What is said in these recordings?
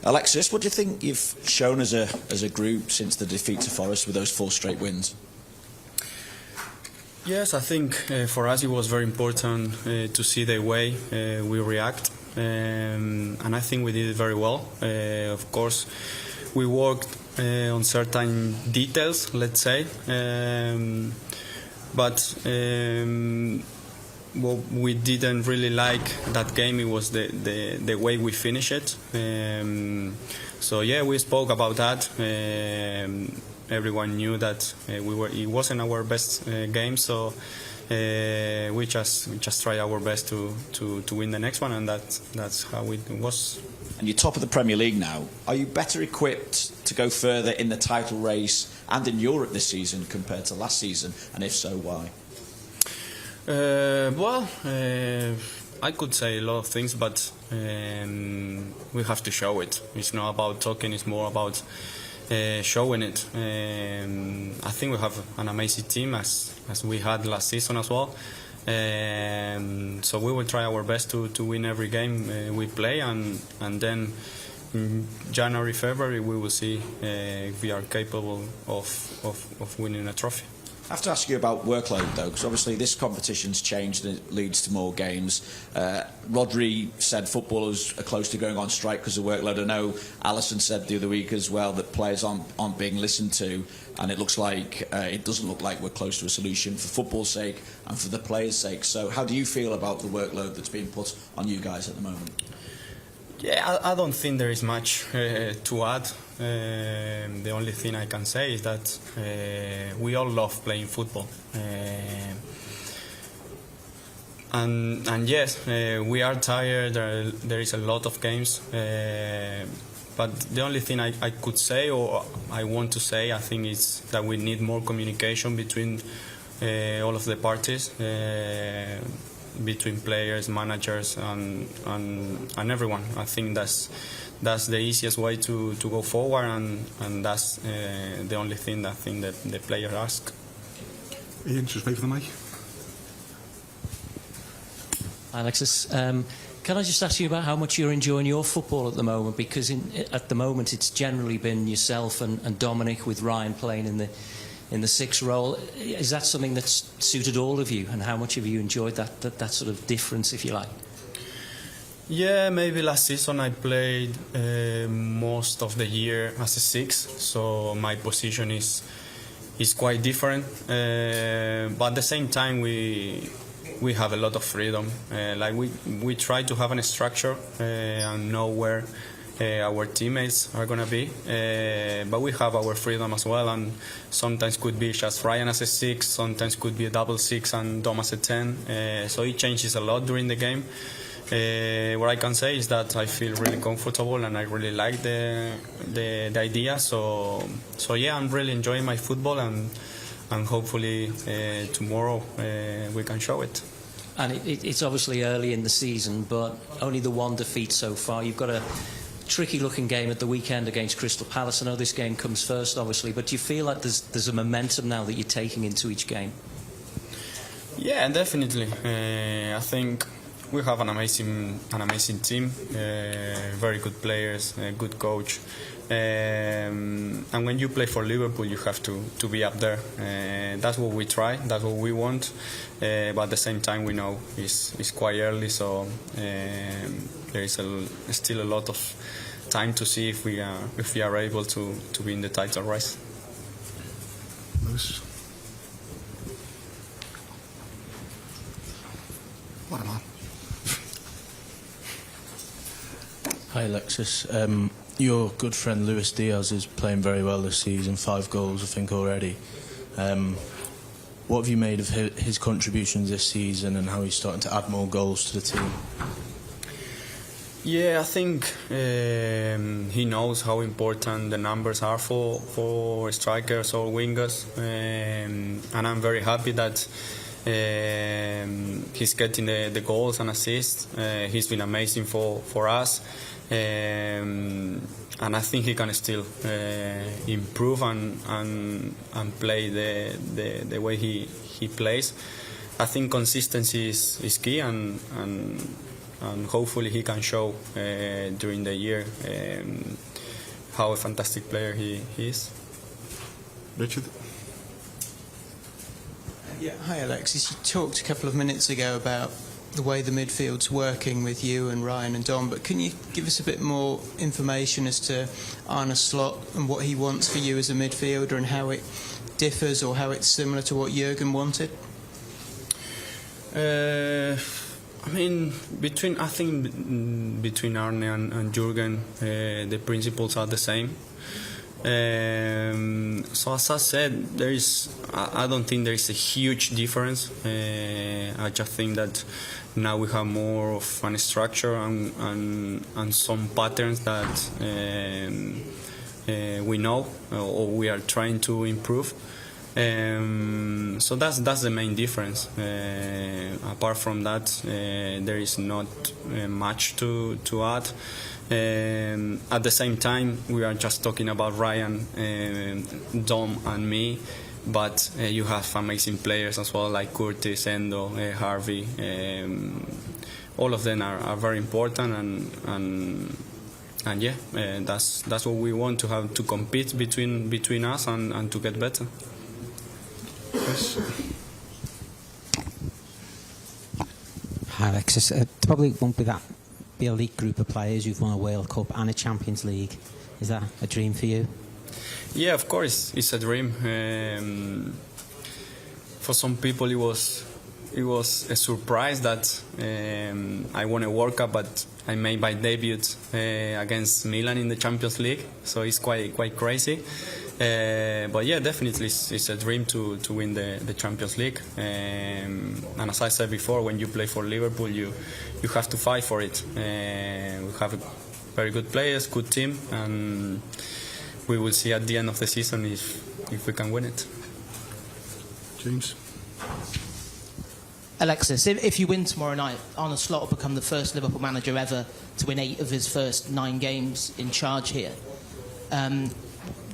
Alexis, what do you think you've shown as a group since the defeat to Forest with those 4 straight wins? Yes, I think for us it was very important to see the way we react, and I think we did it very well. Of course, we worked on certain details, let's say, but what we didn't really like that game, it was the way we finished it. So yeah, we spoke about that. Everyone knew that it wasn't our best game, so we just try our best to win the next one, and that's how it was. And you're top of the Premier League now. Are you better equipped to go further in the title race and in Europe this season compared to last season? And if so, why? I could say a lot of things, but we have to show it. It's not about talking, it's more about showing it. I think we have an amazing team as we had last season as well. So we will try our best to win every game we play, and then in January, February we will see if we are capable of winning a trophy. I have to ask you about workload though, because obviously this competition's changed and it leads to more games. Rodri said footballers are close to going on strike because of workload. I know Allister said the other week as well that players aren't being listened to, and it doesn't look like we're close to a solution for football's sake and for the players' sake. So how do you feel about the workload that's being put on you guys at the moment? Yeah, I don't think there is much to add. The only thing I can say is that we all love playing football. And yes, we are tired. There is a lot of games. But the only thing I could say, or I want to say, I think is that we need more communication between all of the parties. Between players, managers, and everyone. I think that's the easiest way to go forward, and that's the only thing that I think that the players ask. Ian, just wait for the mic. Alexis, can I just ask you about how much you're enjoying your football at the moment? Because at the moment it's generally been yourself and Dominik, with Ryan playing in the 6th role. Is that something that's suited all of you, and how much have you enjoyed that sort of difference, if you like? Yeah, maybe last season I played most of the year as a 6, so my position is quite different. But at the same time, we have a lot of freedom. Like we try to have a structure and know where our teammates are going to be, but we have our freedom as well, and sometimes could be just Ryan as a 6, sometimes could be a double 6 and Dom as a 10, so it changes a lot during the game. What I can say is that I feel really comfortable and I really like the idea, so yeah, I'm really enjoying my football, and hopefully tomorrow we can show it. And it's obviously early in the season, but only the 1 defeat so far. You've got a tricky-looking game at the weekend against Crystal Palace. I know this game comes first, obviously, but do you feel like there's a momentum now that you're taking into each game? Yeah, definitely. I think we have an amazing team, very good players, a good coach, and when you play for Liverpool, you have to be up there. That's what we try. That's what we want. But at the same time, we know it's quite early, so there is still a lot of time to see if we are able to be in the title race. Lewis. What am I? Hi Alexis, your good friend Luis Diaz is playing very well this season, 5 goals I think already. What have you made of his contributions this season, and how he's starting to add more goals to the team? Yeah, I think he knows how important the numbers are for strikers or wingers, and I'm very happy that he's getting the goals and assists. He's been amazing for us, and I think he can still improve and play the way he plays. I think consistency is key, and and hopefully he can show during the year how a fantastic player he is. Richard? Yeah, hi Alexis. You talked a couple of minutes ago about the way the midfield's working with you and Ryan and Dom, but can you give us a bit more information as to Arne's slot and what he wants for you as a midfielder and how it differs or how it's similar to what Jurgen wanted? I mean, between Arne and Jurgen, the principles are the same. So as I said, I don't think there is a huge difference. I just think that now we have more of a structure and some patterns that we know or we are trying to improve. So that's the main difference. Apart from that, there is not much to add. At the same time, we are just talking about Ryan, Dom and me, but you have amazing players as well, like Curtis, Endo, Harvey. All of them are very important, and yeah, that's what we want to have, to compete between us and to get better. Yes. Hi Alexis, probably won't be that the elite group of players. You've won a World Cup and a Champions League. Is that a dream for you? Yeah, of course, it's a dream. For some people, it was a surprise that I won a World Cup, but I made my debut against Milan in the Champions League. So it's quite crazy. But yeah, definitely it's a dream to win the Champions League. And as I said before, when you play for Liverpool, you have to fight for it. We have very good players, good team, and we will see at the end of the season if we can win it. James? Alexis, if you win tomorrow night, Arne Slot will become the first Liverpool manager ever to win 8 of his first 9 games in charge here.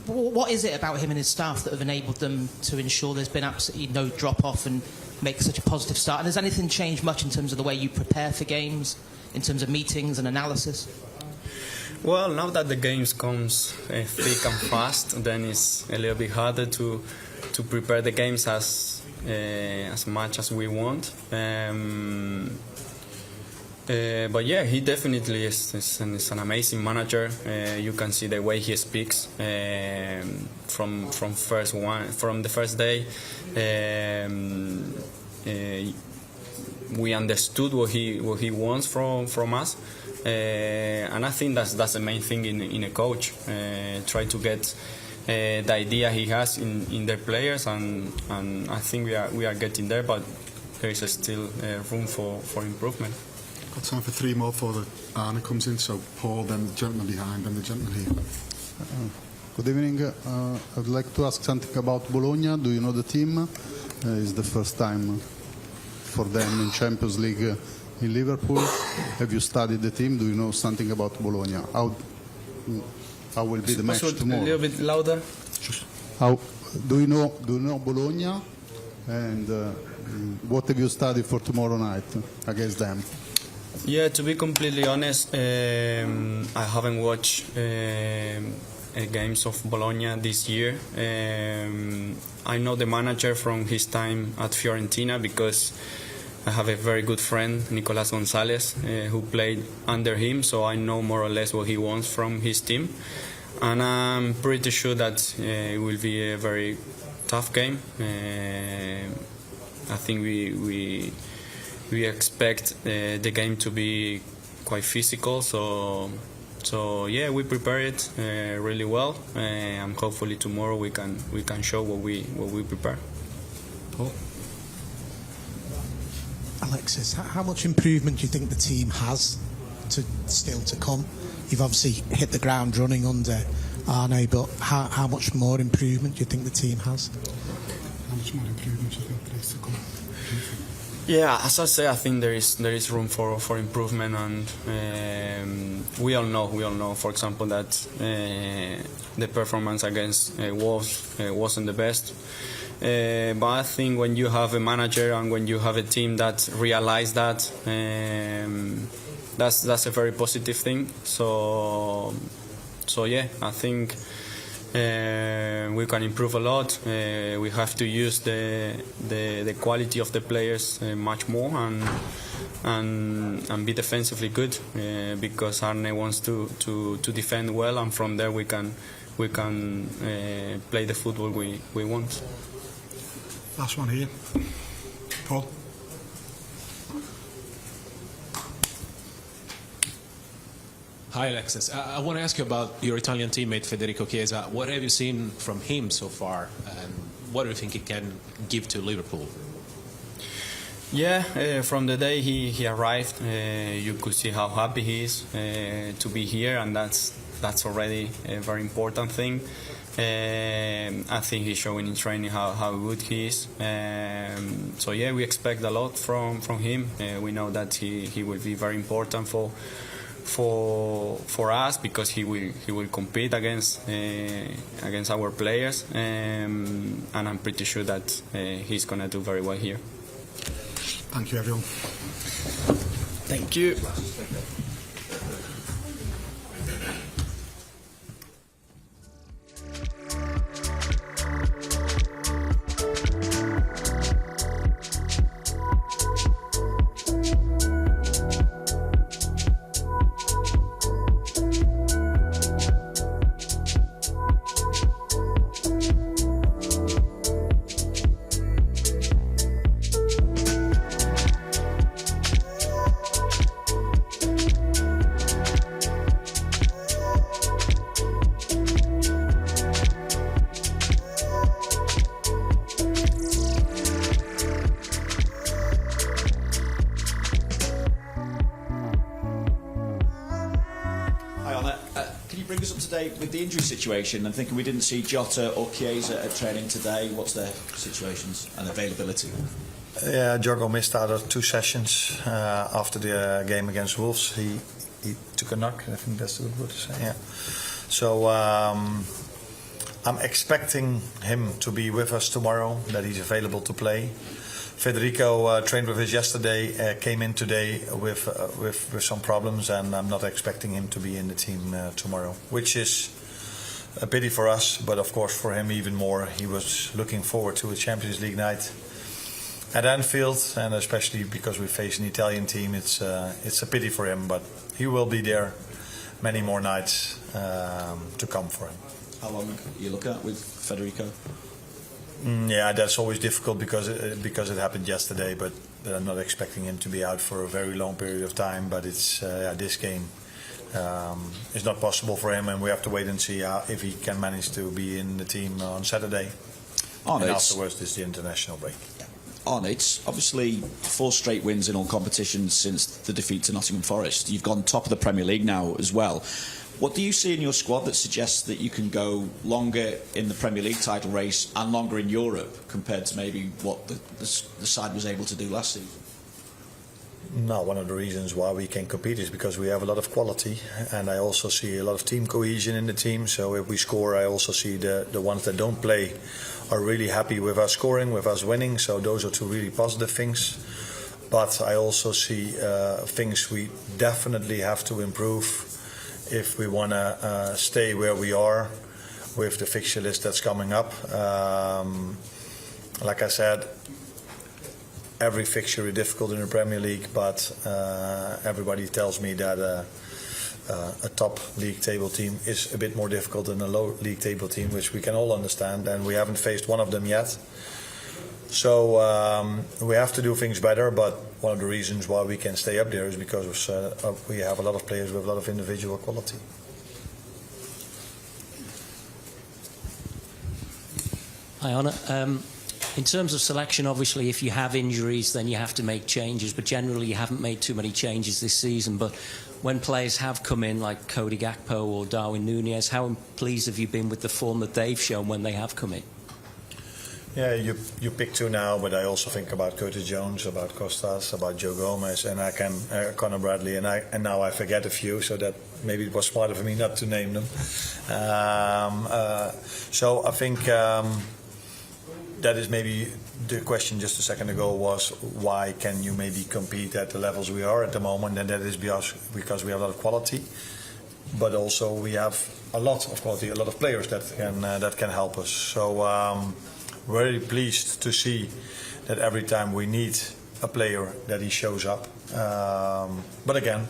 What is it about him and his staff that have enabled them to ensure there's been absolutely no drop-off and make such a positive start? And has anything changed much in terms of the way you prepare for games, in terms of meetings and analysis? Well, now that the games comes thick and fast, then it's a little bit harder to prepare the games as much as we want. But yeah, he definitely is an amazing manager. You can see the way he speaks from the first day. We understood what he wants from us, and I think that's the main thing in a coach. Try to get the idea he has in their players, and I think we are getting there, but there is still room for improvement. Got time for 3 more before Arne comes in. So Paul, then the gentleman behind, then the gentleman here. Good evening. I would like to ask something about Bologna. Do you know the team? It's the first time for them in Champions League in Liverpool. Have you studied the team? Do you know something about Bologna? How will be the match tomorrow? A little bit louder. How do you know Bologna? And what have you studied for tomorrow night against them? Yeah, to be completely honest, I haven't watched games of Bologna this year. I know the manager from his time at Fiorentina because I have a very good friend, Nicolas Gonzalez, who played under him, so I know more or less what he wants from his team. And I'm pretty sure that it will be a very tough game. I think we expect the game to be quite physical, so yeah, we prepare it really well, and hopefully tomorrow we can show what we prepare. Paul? Alexis, how much improvement do you think the team has still to come? You've obviously hit the ground running under Arne, but how much more improvement do you think the team has? How much more improvement do you think there is to come? Yeah, as I say, I think there is room for improvement, and we all know, for example, that the performance against Wolves wasn't the best. But I think when you have a manager and when you have a team that realize that, that's a very positive thing. So yeah, I think we can improve a lot. We have to use the quality of the players much more and be defensively good because Arne wants to defend well, and from there we can play the football we want. Last one here. Paul. Hi Alexis, I want to ask you about your Italian teammate Federico Chiesa. What have you seen from him so far, and what do you think he can give to Liverpool? Yeah, from the day he arrived, you could see how happy he is to be here, and that's already a very important thing. I think he's showing in training how good he is. So yeah, we expect a lot from him. We know that he will be very important for us because he will compete against our players, and I'm pretty sure that he's gonna do very well here. Thank you, everyone. Thank you. Bring us up to date with the injury situation. I'm thinking we didn't see Jota or Chiesa at training today. What's their situations and availability? Yeah, Jorgo missed out of 2 sessions after the game against Wolves. He took a knock. I think that's the word to say. Yeah. So I'm expecting him to be with us tomorrow. That he's available to play. Federico trained with us yesterday, came in today with some problems, and I'm not expecting him to be in the team tomorrow, which is a pity for us, but of course for him even more. He was looking forward to a Champions League night at Anfield, and especially because we face an Italian team, it's a pity for him, but he will be there many more nights to come for him. How long are you looking at with Federico? Yeah, that's always difficult because it happened yesterday, but I'm not expecting him to be out for a very long period of time. But it's this game is not possible for him, and we have to wait and see if he can manage to be in the team on Saturday. And afterwards, there's the international break. Arne, it's obviously 4 straight wins in all competitions since the defeat to Nottingham Forest. You've gone top of the Premier League now as well. What do you see in your squad that suggests that you can go longer in the Premier League title race and longer in Europe compared to maybe what the side was able to do last season? No, one of the reasons why we can compete is because we have a lot of quality, and I also see a lot of team cohesion in the team. So if we score, I also see the ones that don't play are really happy with us scoring, with us winning. So those are 2 really positive things. But I also see things we definitely have to improve if we want to stay where we are with the fixture list that's coming up. Like I said, every fixture is difficult in the Premier League, but everybody tells me that a top league table team is a bit more difficult than a low league table team, which we can all understand, and we haven't faced one of them yet. So we have to do things better, but one of the reasons why we can stay up there is because we have a lot of players with a lot of individual quality. Hi, Arne. In terms of selection, obviously, if you have injuries, then you have to make changes, but generally you haven't made too many changes this season. But when players have come in, like Cody Gakpo or Darwin Núñez, how pleased have you been with the form that they've shown when they have come in? Yeah, you pick 2 now, but I also think about Curtis Jones, about Costas, about Joe Gomez, and I can Conor Bradley, and now I forget a few, so that maybe it was smarter for me not to name them. So I think that is maybe the question just a second ago was why can you maybe compete at the levels we are at the moment, and that is because we have a lot of quality, but also we have a lot of quality, a lot of players that can help us. So very pleased to see that every time we need a player that he shows up. But again,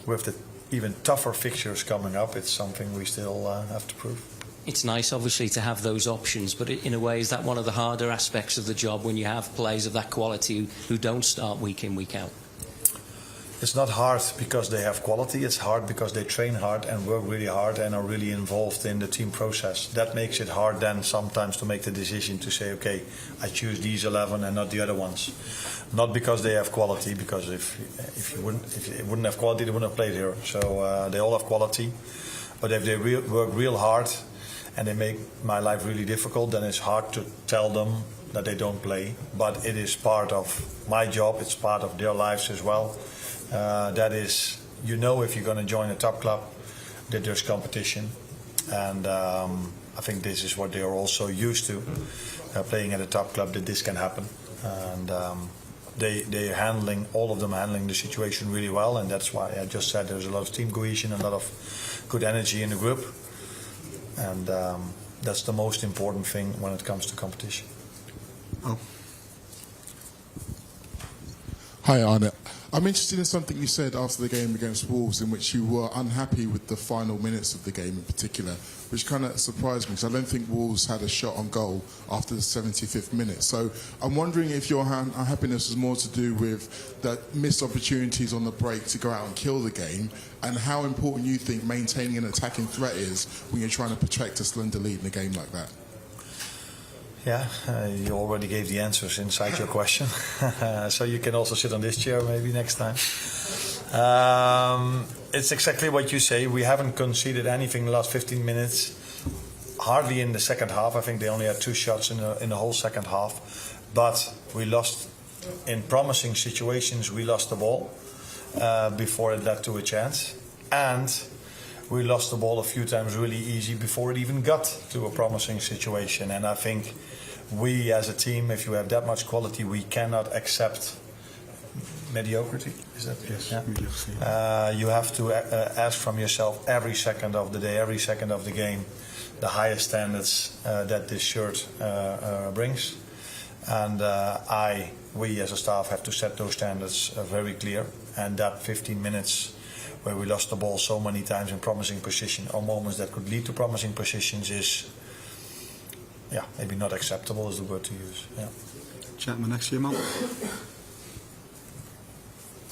with the even tougher fixtures coming up, it's something we still have to prove. It's nice, obviously, to have those options, but in a way, is that one of the harder aspects of the job when you have players of that quality who don't start week in, week out? It's not hard because they have quality. It's hard because they train hard and work really hard and are really involved in the team process. That makes it hard then sometimes to make the decision to say, okay, I choose these 11 and not the other ones. Not because they have quality, because if they wouldn't have quality, they wouldn't have played here. So they all have quality, but if they work real hard and they make my life really difficult, then it's hard to tell them that they don't play. But it is part of my job. It's part of their lives as well. That is, you know, if you're going to join a top club, that there's competition, and I think this is what they are also used to, playing at a top club, that this can happen, and they're handling, all of them handling the situation really well, and that's why I just said there's a lot of team cohesion, a lot of good energy in the group, and that's the most important thing when it comes to competition. Oh. Hi, Arne. I'm interested in something you said after the game against Wolves, in which you were unhappy with the final minutes of the game in particular, which kind of surprised me, because I don't think Wolves had a shot on goal after the 75th minute. So I'm wondering if your unhappiness was more to do with the missed opportunities on the break to go out and kill the game, and how important you think maintaining an attacking threat is when you're trying to protect a slender lead in a game like that. Yeah, you already gave the answers inside your question. So you can also sit on this chair maybe next time. It's exactly what you say. We haven't conceded anything in the last 15 minutes. Hardly in the second half. I think they only had 2 shots in the whole second half. But we lost, in promising situations, we lost the ball before it led to a chance. And we lost the ball a few times really easy before it even got to a promising situation. And I think we as a team, if you have that much quality, we cannot accept mediocrity. Is that? Yes, yeah. You have to ask from yourself every second of the day, every second of the game, the highest standards that this shirt brings. And we as a staff have to set those standards very clear. And that 15 minutes where we lost the ball so many times in promising position, or moments that could lead to promising positions, is, yeah, maybe not acceptable is the word to use. Yeah. Gentleman next to you, man.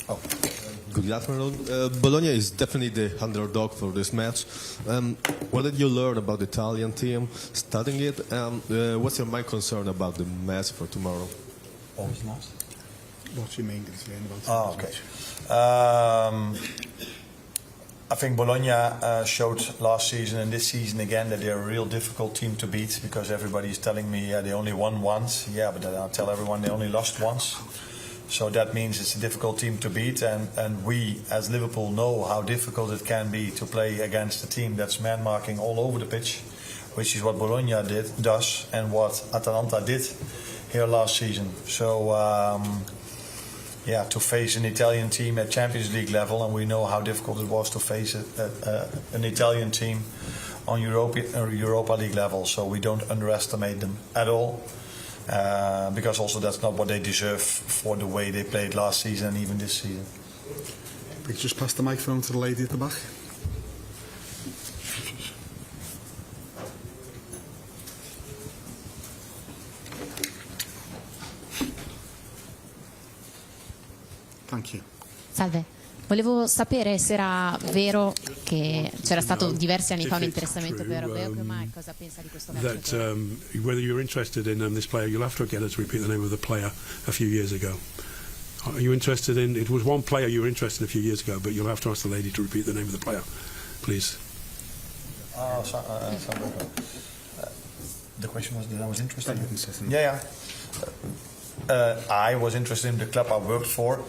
Oh. Good afternoon. Bologna is definitely the underdog for this match. What did you learn about the Italian team studying it? What's your main concern about the match for tomorrow? What was last? What's your main concern about okay. I think Bologna showed last season and this season again that they're a real difficult team to beat, because everybody is telling me they only won once. Yeah, but then I'll tell everyone they only lost once. So that means it's a difficult team to beat, and we as Liverpool know how difficult it can be to play against a team that's man-marking all over the pitch, which is what Bologna does and what Atalanta did here last season. So yeah, to face an Italian team at Champions League level, and we know how difficult it was to face an Italian team on Europa League level, so we don't underestimate them at all, because also that's not what they deserve for the way they played last season and even this season. We just pass the microphone to the lady at the back. Thank you. Salve, volevo sapere se era vero che c'era stato diversi anni fa un interessamento per Europeo, ma cosa pensa di questo calciatore? Whether you're interested in this player, you'll have to get her to repeat the name of the player a few years ago. Are you interested in? It was one player you were interested in a few years ago, but you'll have to ask the lady to repeat the name of the player, please. The question was that I was interested in. Yeah. I was interested in the club I worked for.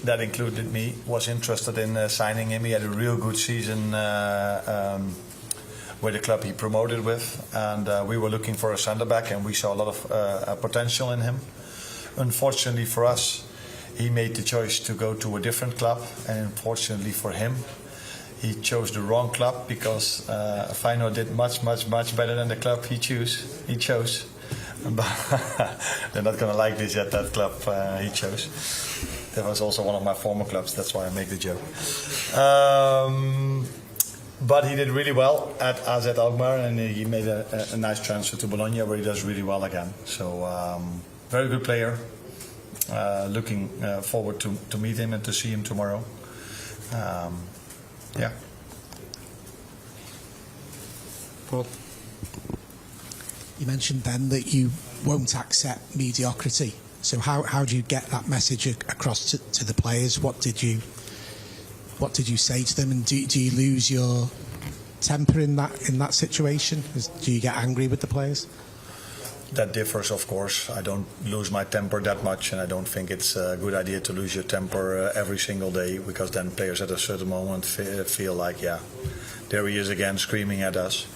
That included me. Was interested in signing him. He had a real good season with the club he promoted with, and we were looking for a centre back, and we saw a lot of potential in him. Unfortunately for us, he made the choice to go to a different club, and unfortunately for him, he chose the wrong club, because Feyenoord did much better than the club he chose. But they're not going to like this yet, that club he chose. That was also one of my former clubs, that's why I make the joke. But he did really well at AZ Alkmaar, and he made a nice transfer to Bologna, where he does really well again. So, very good player. Looking forward to meet him and to see him tomorrow. Yeah. Paul? You mentioned then that you won't accept mediocrity. So how do you get that message across to the players? What did you say to them, and do you lose your temper in that situation? Do you get angry with the players? That differs, of course. I don't lose my temper that much, and I don't think it's a good idea to lose your temper every single day, because then players at a certain moment feel like, yeah, there he is again screaming at us.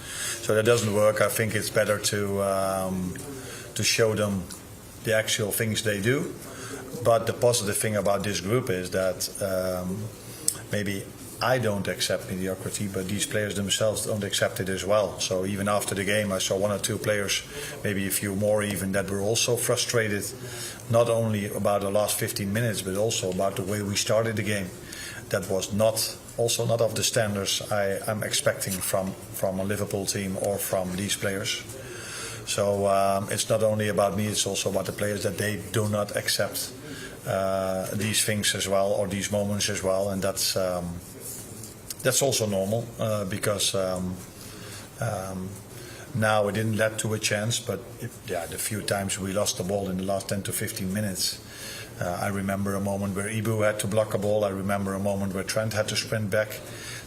So that doesn't work. I think it's better to show them the actual things they do. But the positive thing about this group is that maybe I don't accept mediocrity, but these players themselves don't accept it as well. So even after the game, I saw one or two players, maybe a few more even, that were also frustrated, not only about the last 15 minutes, but also about the way we started the game. That was not of the standards I'm expecting from a Liverpool team or from these players. So it's not only about me, it's also about the players, that they do not accept these things as well, or these moments as well, and that's also normal, because now it didn't lead to a chance, but the few times we lost the ball in the last 10 to 15 minutes, I remember a moment where Ibu had to block a ball. I remember a moment where Trent had to sprint back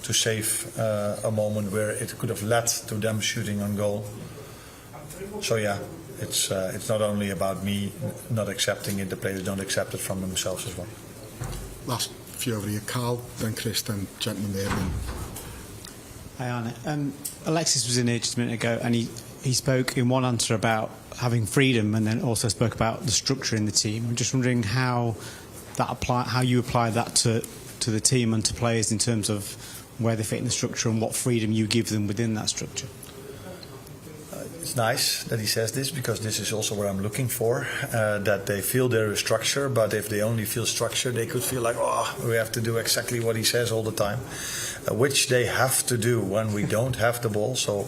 to save a moment where it could have led to them shooting on goal. So yeah, it's not only about me not accepting it, the players don't accept it from themselves as well. Last few over here, Carl, then Chris, then gentleman there. Then. Hi Arne. Alexis was in here just a minute ago, and he spoke in one answer about having freedom, and then also spoke about the structure in the team. I'm just wondering how you apply that to the team and to players in terms of where they fit in the structure and what freedom you give them within that structure. It's nice that he says this, because this is also what I'm looking for, that they feel there is structure, but if they only feel structure, they could feel like, oh, we have to do exactly what he says all the time, which they have to do when we don't have the ball. So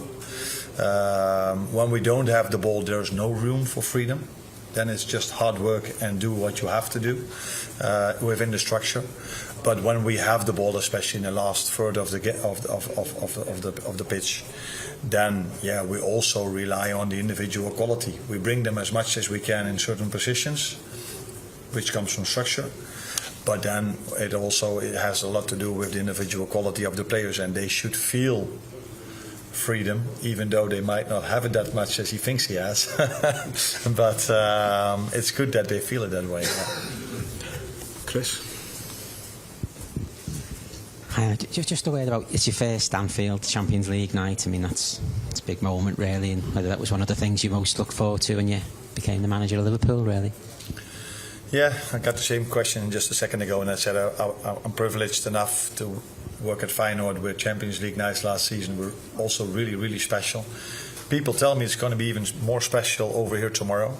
when we don't have the ball, there's no room for freedom. Then it's just hard work and do what you have to do within the structure. But when we have the ball, especially in the last third of the pitch, then yeah, we also rely on the individual quality. We bring them as much as we can in certain positions, which comes from structure. But then it has a lot to do with the individual quality of the players, and they should feel freedom, even though they might not have it that much as he thinks he has. But it's good that they feel it that way. Chris? Just a word about, it's your first Anfield Champions League night. I mean, it's a big moment, really, and whether that was one of the things you most looked forward to when you became the manager of Liverpool, really. Yeah, I got the same question just a second ago, and I said I'm privileged enough to work at Feyenoord, where Champions League nights last season were also really, really special. People tell me it's going to be even more special over here tomorrow.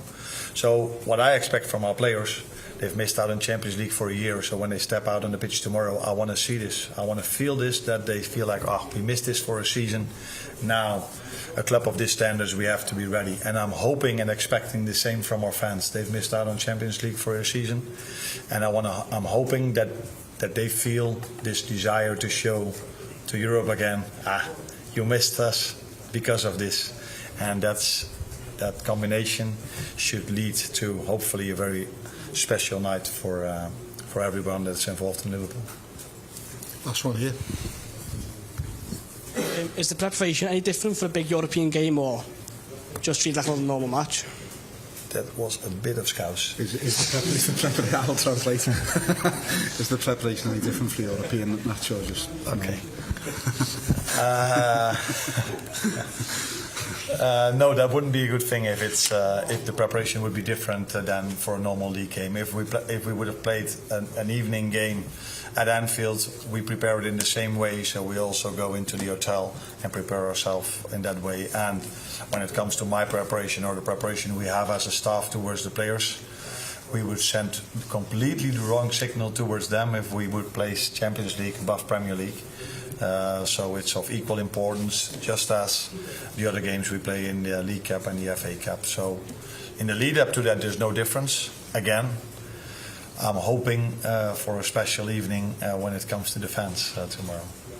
So what I expect from our players, they've missed out on Champions League for a year, so when they step out on the pitch tomorrow, I want to see this. I want to feel this, that they feel like, oh, we missed this for a season. Now, a club of this standards, we have to be ready. And I'm hoping and expecting the same from our fans. They've missed out on Champions League for a season, and I'm hoping that they feel this desire to show to Europe again, you missed us because of this. And that combination should lead to hopefully a very special night for everyone that's involved in Liverpool. Last one here. Is the preparation any different for a big European game, or just treat like a normal match? That was a bit of scouse. I'll translate. Is the preparation any different for the European match, or just... Okay. No, that wouldn't be a good thing if the preparation would be different than for a normal league game. If we would have played an evening game at Anfield, we prepare it in the same way. So we also go into the hotel and prepare ourselves in that way. And when it comes to my preparation or the preparation we have as a staff towards the players, we would send completely the wrong signal towards them if we would place Champions League above Premier League. So it's of equal importance, just as the other games we play in the League Cup and the FA Cup. So in the lead up to that, there's no difference. Again, I'm hoping for a special evening when it comes to the fans tomorrow.